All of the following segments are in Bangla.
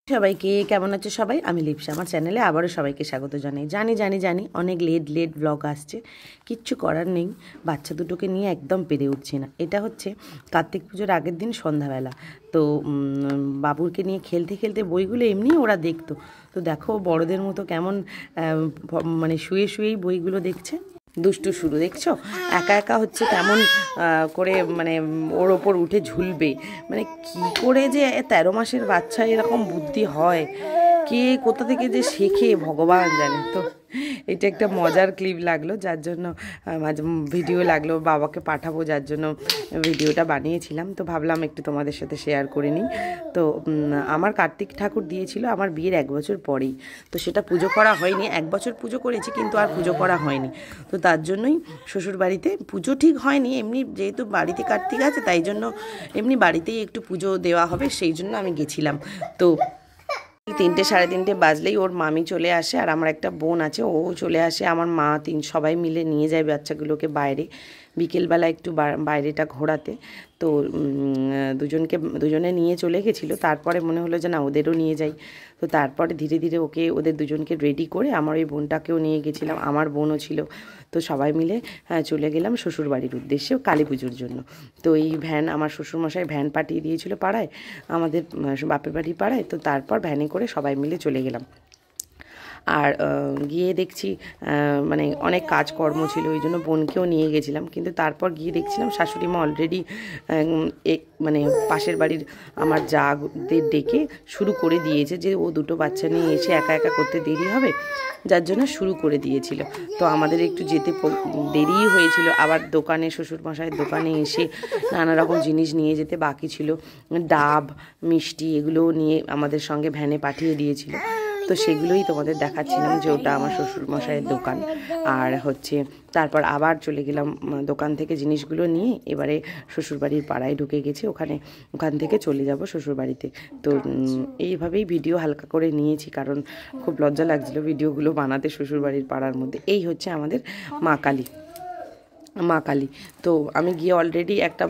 সবাইকে কেমন আছে সবাই? আমি লিপসা, আমার চ্যানেলে আবারও সবাইকে স্বাগত জানাই। জানি অনেক লেট ব্লগ আসছে, কিচ্ছু করার নেই। বাচ্চা দুটোকে নিয়ে একদম পেরে উঠছি না। এটা হচ্ছে কার্তিক পুজোর আগের দিন সন্ধ্যাবেলা। তো বাবুরকে নিয়ে খেলতে বইগুলো এমনি ওরা দেখতো। তো দেখো বড়দের মতো কেমন মানে শুয়েই বইগুলো দেখছে। দুষ্টু শুরু দেখছো, একা হচ্ছে কেমন করে মানে ওর ওপর উঠে ঝুলবে। মানে কি করে যে 13 মাসের বাচ্চা এরকম বুদ্ধি হয়, কে কোথা থেকে যে শেখে ভগবান জানে। তো এটা একটা মজার ক্লিপ লাগলো, যার জন্য মাঝে ভিডিও লাগলো, বাবাকে পাঠাবো, যার জন্য ভিডিওটা বানিয়েছিলাম। তো ভাবলাম একটু তোমাদের সাথে শেয়ার করে নিই। তো আমার কার্তিক ঠাকুর দিয়েছিল আমার বিয়ের 1 বছর পরেই। তো সেটা পুজো করা হয়নি, 1 বছর পুজো করেছি কিন্তু আর পুজো করা হয়নি। তো তার জন্যই শ্বশুর বাড়িতে পুজো ঠিক হয়নি, এমনি যেহেতু বাড়িতে কার্তিক আছে তাই জন্য এমনি বাড়িতেই একটু পুজো দেওয়া হবে, সেই জন্য আমি গেছিলাম। তো 3টে সাড়ে 3টে বাজলেই ওর মামি চলে আসে, আর আমার একটা বোন আছে, ও চলে আসে। আমার মা সবাই মিলে নিয়ে যায় বাচ্চাগুলোকে বাইরে, বিকেলবেলা একটু বাইরেটা ঘোরাতে। তো দুজনে নিয়ে চলে গেছিলো। তারপরে মনে হলো যে না, ওদেরও নিয়ে যাই। তো তারপরে ধীরে ওদের দুজনকে রেডি করে আমার ওই বোনটাকেও নিয়ে গেছিলাম, আমার বোনও ছিল। তো সবাই মিলে চলে গেলাম শ্বশুর বাড়ির উদ্দেশ্যে কালী পুজোর জন্য। তো এই ভ্যান, আমার শ্বশুরমশাই ভ্যান পাঠিয়ে দিয়েছিল পাড়ায়, আমাদের বাপের বাড়ির পাড়ায়। তো তারপর ভ্যানে করে সবাই মিলে চলে গেলাম। আর গিয়ে দেখছি মানে অনেক কাজকর্ম ছিল, ওই জন্য বোনকেও নিয়ে গেছিলাম। কিন্তু তারপর গিয়ে দেখছিলাম শাশুড়ি মা অলরেডি মানে পাশের বাড়ির আমার জাদের ডেকে শুরু করে দিয়েছে যে ও দুটো বাচ্চা নিয়ে এসে একা করতে দেরি হবে, যার জন্য শুরু করে দিয়েছিল। তো আমাদের একটু যেতে দেরিই হয়েছিল। আবার দোকানে, শ্বশুরমশাইয়ের দোকানে এসে নানা রকম জিনিস নিয়ে যেতে বাকি ছিল, ডাব মিষ্টি এগুলোও নিয়ে আমাদের সঙ্গে ভ্যানে পাঠিয়ে দিয়েছিল। তো সেগুলোই তোমাদের দেখাচ্ছিলাম যে ওটা আমার শ্বশুরমশাইয়ের দোকান। আর হচ্ছে তারপর আবার চলে গেলাম দোকান থেকে জিনিসগুলো নিয়ে, এবারে শ্বশুরবাড়ির পাড়ায় ঢুকে গেছি, ওখান থেকে চলে যাব শ্বশুরবাড়িতে। তো এইভাবেই ভিডিও হালকা করে নিয়েছি, কারণ খুব লজ্জা লাগছিলো ভিডিওগুলো বানাতে শ্বশুরবাড়ির পাড়ার মধ্যে। এই হচ্ছে আমাদের মা কালী। তো আমি গিয়ে অলরেডি একটা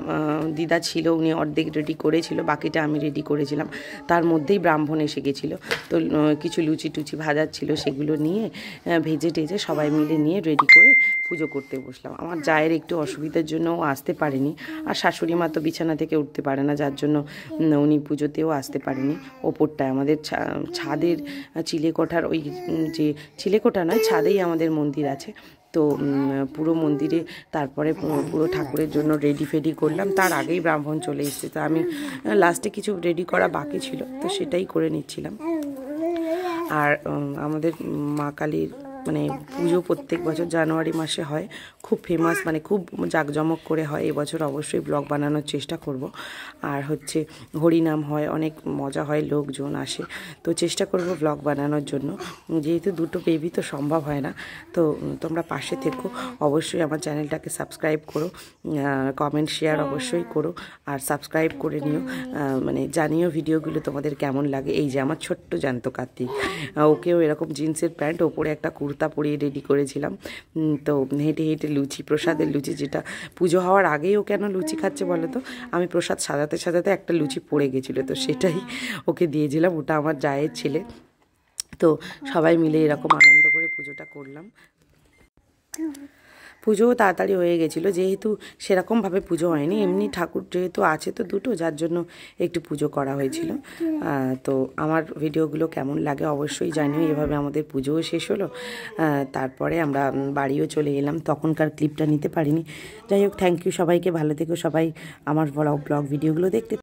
দিদা ছিল, উনি অর্ধেক রেডি করেছিল, বাকিটা আমি রেডি করেছিলাম। তার মধ্যেই ব্রাহ্মণ এসে গেছিলো। তো কিছু লুচি টুচি ভাজার ছিল, সেগুলো নিয়ে ভেজে টেজে সবাই মিলে নিয়ে রেডি করে পুজো করতে বসলাম। আমার জায়ের একটু অসুবিধার জন্য ও আসতে পারেনি, আর শাশুড়ি মা তো বিছানা থেকে উঠতে পারে না, যার জন্য উনি পুজোতেও আসতে পারেনি। ওপরটায় আমাদের ছাদের চিলেকোঠার, ওই যে চিলেকোঠা নয়, ছাদেই আমাদের মন্দির আছে। তো পুরো মন্দিরে তারপরে পুরো ঠাকুরের জন্য রেডি করলাম। তার আগেই ব্রাহ্মণ চলে এসেছে, তো আমি লাস্টে কিছু রেডি করা বাকি ছিল, তো সেটাই করে নিচ্ছিলাম। আর আমাদের মা কালীর মানে পুজো প্রত্যেক বছর জানুয়ারি মাসে হয়, খুব ফেমাস, মানে খুব জাঁকজমক করে হয়। এবছর অবশ্যই ব্লগ বানানোর চেষ্টা করব। আর হচ্ছে হরিনাম হয়, অনেক মজা হয়, লোকজন আসে। তো চেষ্টা করব ব্লগ বানানোর জন্য, যেহেতু দুটো বেবি তো সম্ভব হয় না। তো তোমরা পাশে থেকো, অবশ্যই আমার চ্যানেলটাকে সাবস্ক্রাইব করো, কমেন্ট শেয়ার অবশ্যই করো, আর সাবস্ক্রাইব করে নিও। মানে জানিও ভিডিওগুলো তোমাদের কেমন লাগে। এই যে আমার ছোট্ট জ্যান্ত কার্তিক, ওকেও এরকম জিন্সের প্যান্ট, ওপরে একটা কুর্তা পরিয়ে রেডি করেছিলাম। তো হেঁটে লুচি, প্রসাদের লুচি, যেটা পুজো হওয়ার আগেই ও কেন লুচি খাচ্ছে বলো তো, আমি প্রসাদ সাজাতে একটা লুচি পড়ে গেছিলো, তো সেটাই ওকে দিয়েছিলাম, ওটা আমার জায়ের ছেলে। তো সবাই মিলে এরকম আনন্দ করে পুজোটা করলাম। পুজোও তাড়াতাড়ি হয়ে গেছিলো, যেহেতু সেরকমভাবে পুজো হয়নি, এমনি ঠাকুর যেহেতু আছে তো দুটো, যার জন্য একটু পুজো করা হয়েছিল। তো আমার ভিডিওগুলো কেমন লাগে অবশ্যই জানিও। এভাবে আমাদের পুজোও শেষ হলো, তারপরে আমরা বাড়িও চলে এলাম। তখনকার ক্লিপটা নিতে পারিনি। যাই হোক, থ্যাংক ইউ সবাইকে, ভালো থেকো সবাই আমার ব্লগ ভিডিওগুলো দেখতে।